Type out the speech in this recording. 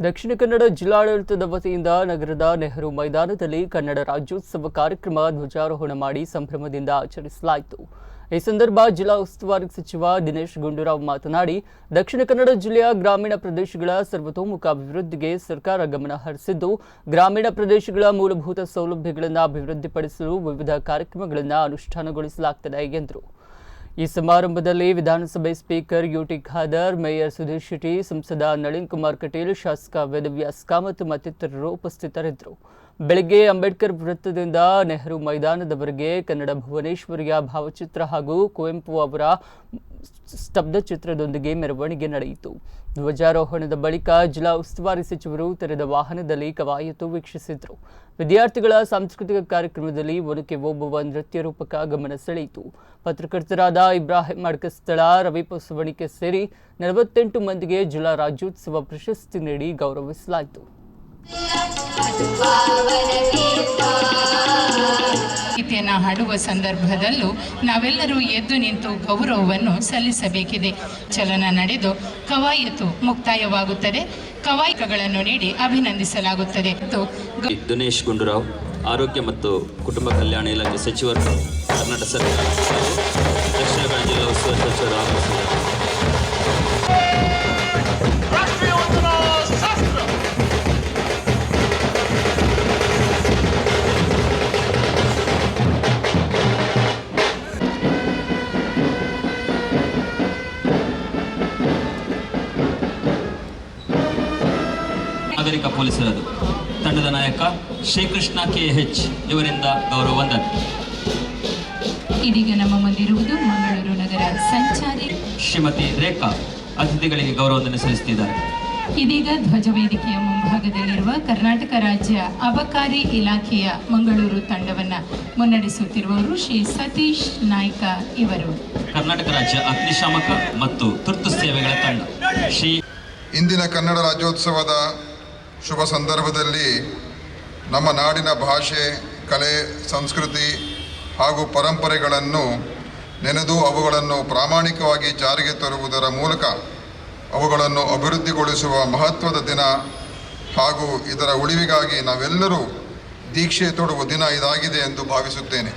ದಕ್ಷಿಣ ಕನ್ನಡ ಜಿಲ್ಲಾಡಳಿತದ ವತಿಯಿಂದ ನಗರದ ನೆಹರು ಮೈದಾನದಲ್ಲಿ ಕನ್ನಡ ರಾಜ್ಯೋತ್ಸವ ಕಾರ್ಯಕ್ರಮ ಧ್ವಜಾರೋಹಣ ಮಾಡಿ ಸಂಭ್ರಮದಿಂದ ಆಚರಿಸಲಾಯಿತು. ಈ ಸಂದರ್ಭ ಜಿಲ್ಲಾ ಉಸ್ತುವಾರಿ ಸಚಿವ ದಿನೇಶ್ ಗುಂಡೂರಾವ್ ಮಾತನಾಡಿ, ದಕ್ಷಿಣ ಕನ್ನಡ ಜಿಲ್ಲೆಯ ಗ್ರಾಮೀಣ ಪ್ರದೇಶಗಳ ಸರ್ವತೋಮುಖ ಅಭಿವೃದ್ಧಿಗೆ ಸರ್ಕಾರ ಗಮನ ಹರಿಸಿದ್ದು, ಗ್ರಾಮೀಣ ಪ್ರದೇಶಗಳ ಮೂಲಭೂತ ಸೌಲಭ್ಯಗಳನ್ನು ಅಭಿವೃದ್ಧಿಪಡಿಸಲು ವಿವಿಧ ಕಾರ್ಯಕ್ರಮಗಳನ್ನು ಅನುಷ್ಠಾನಗೊಳಿಸಲಾಗುತ್ತದೆ ಎಂದರು. ಈ ಸಮಾರಂಭದಲ್ಲಿ ವಿಧಾನಸಭೆ ಸ್ಪೀಕರ್ ಯುಟಿ ಖಾದರ್, ಮೇಯರ್ ಸುಧೀರ್ ಶೆಟ್ಟಿ, ಸಂಸದ ನಳಿನ್ ಕುಮಾರ್ ಕಟೀಲ್, ಶಾಸಕ ವೇದವ್ಯಾಸ್ ಕಾಮತ್ ಮತ್ತಿತರರು ಉಪಸ್ಥಿತರಿದ್ದರು. ಬೆಳಗ್ಗೆ ಅಂಬೇಡ್ಕರ್ ವೃತ್ತದಿಂದ ನೆಹರು ಮೈದಾನದವರೆಗೆ ಕನ್ನಡ ಭುವನೇಶ್ವರಿಯ ಭಾವಚಿತ್ರ ಹಾಗೂ ಕುವೆಂಪು ಅವರ ಸ್ತಬ್ಧ ಚಿತ್ರದೊಂದಿಗೆ ಮೆರವಣಿಗೆ ನಡೆಯಿತು. ಧ್ವಜಾರೋಹಣದ ಬಳಿಕ ಜಿಲ್ಲಾ ಉಸ್ತುವಾರಿ ಸಚಿವರು ತೆರೆದ ವಾಹನದಲ್ಲಿ ಕವಾಯತು ವೀಕ್ಷಿಸಿದರು. ವಿದ್ಯಾರ್ಥಿಗಳ ಸಾಂಸ್ಕೃತಿಕ ಕಾರ್ಯಕ್ರಮದಲ್ಲಿ ಒನಕೆ ಓಬವ್ವ ನೃತ್ಯ ರೂಪಕ ಗಮನ ಸೆಳೆಯಿತು. ಪತ್ರಕರ್ತರಾದ ಇಬ್ರಾಹಿಂ ಅಡ್ಕಸ್ಥಳ, ರವಿ ಪೊಸವಣಿಕೆ ಸೇರಿ 48 ಮಂದಿಗೆ ಜಿಲ್ಲಾ ರಾಜ್ಯೋತ್ಸವ ಪ್ರಶಸ್ತಿ ನೀಡಿ ಗೌರವಿಸಲಾಯಿತು. ಗೀತೆಯನ್ನು ಹಾಡುವ ಸಂದರ್ಭದಲ್ಲೂ ನಾವೆಲ್ಲರೂ ಎದ್ದು ನಿಂತು ಗೌರವವನ್ನು ಸಲ್ಲಿಸಬೇಕಿದೆ. ಚಲನ ನಡೆದು ಕವಾಯತು ಮುಕ್ತಾಯವಾಗುತ್ತದೆ. ಕವಾಯತುಗಳನ್ನು ನೀಡಿ ಅಭಿನಂದಿಸಲಾಗುತ್ತದೆ. ದಿನೇಶ್ ಗುಂಡೂರಾವ್, ಆರೋಗ್ಯ ಮತ್ತು ಕುಟುಂಬ ಕಲ್ಯಾಣ ಇಲಾಖೆ ಸಚಿವರು, ಕರ್ನಾಟಕ ಸರ್ಕಾರ, ದಕ್ಷಿಣ ಕನ್ನಡ ಜಿಲ್ಲಾ ಉಸ್ತುವಾರಿ ಸಚಿವರು ನಾಗರಿಕ ಪೊಲೀಸರದು ತಂಡದ ನಾಯಕ ಶ್ರೀಕೃಷ್ಣ KH ಇವರಿಂದ ಗೌರವ ವಂದನೆ. ಇದೀಗ ನಮ್ಮ ಮುಂದಿರುವುದು ಮಂಗಳೂರು ನಗರ ಸಂಚಾರಿ ಶ್ರೀಮತಿ ರೇಖಾ ಅತಿಥಿಗಳಿಗೆ ಗೌರವ ವಂದನೆ ಸಲ್ಲಿಸುತ್ತಿದ್ದಾರೆ. ಇದೀಗ ಧ್ವಜವೇದಿಕೆಯ ಮುಂಭಾಗದಲ್ಲಿರುವ ಕರ್ನಾಟಕ ರಾಜ್ಯ ಅಬಕಾರಿ ಇಲಾಖೆಯ ಮಂಗಳೂರು ತಂಡವನ್ನು ಮುನ್ನಡೆಸುತ್ತಿರುವವರು ಶ್ರೀ ಸತೀಶ್ ನಾಯ್ಕ ಇವರು. ಕರ್ನಾಟಕ ರಾಜ್ಯ ಅಗ್ನಿಶಾಮಕ ಮತ್ತು ತುರ್ತು ಸೇವೆಗಳ ತಂಡ ಶ್ರೀ. ಇಂದಿನ ಕನ್ನಡ ರಾಜ್ಯೋತ್ಸವದ ಶುಭ ಸಂದರ್ಭದಲ್ಲಿ ನಮ್ಮ ನಾಡಿನ ಭಾಷೆ, ಕಲೆ, ಸಂಸ್ಕೃತಿ ಹಾಗೂ ಪರಂಪರೆಗಳನ್ನು ನೆನೆದು ಅವುಗಳನ್ನು ಪ್ರಾಮಾಣಿಕವಾಗಿ ಜಾರಿಗೆ ತರುವುದರ ಮೂಲಕ ಅವುಗಳನ್ನು ಅಭಿವೃದ್ಧಿಗೊಳಿಸುವ ಮಹತ್ವದ ದಿನ ಹಾಗೂ ಇದರ ಉಳಿವಿಗಾಗಿ ನಾವೆಲ್ಲರೂ ದೀಕ್ಷೆ ತೊಡುವ ದಿನ ಇದಾಗಿದೆ ಎಂದು ಭಾವಿಸುತ್ತೇನೆ.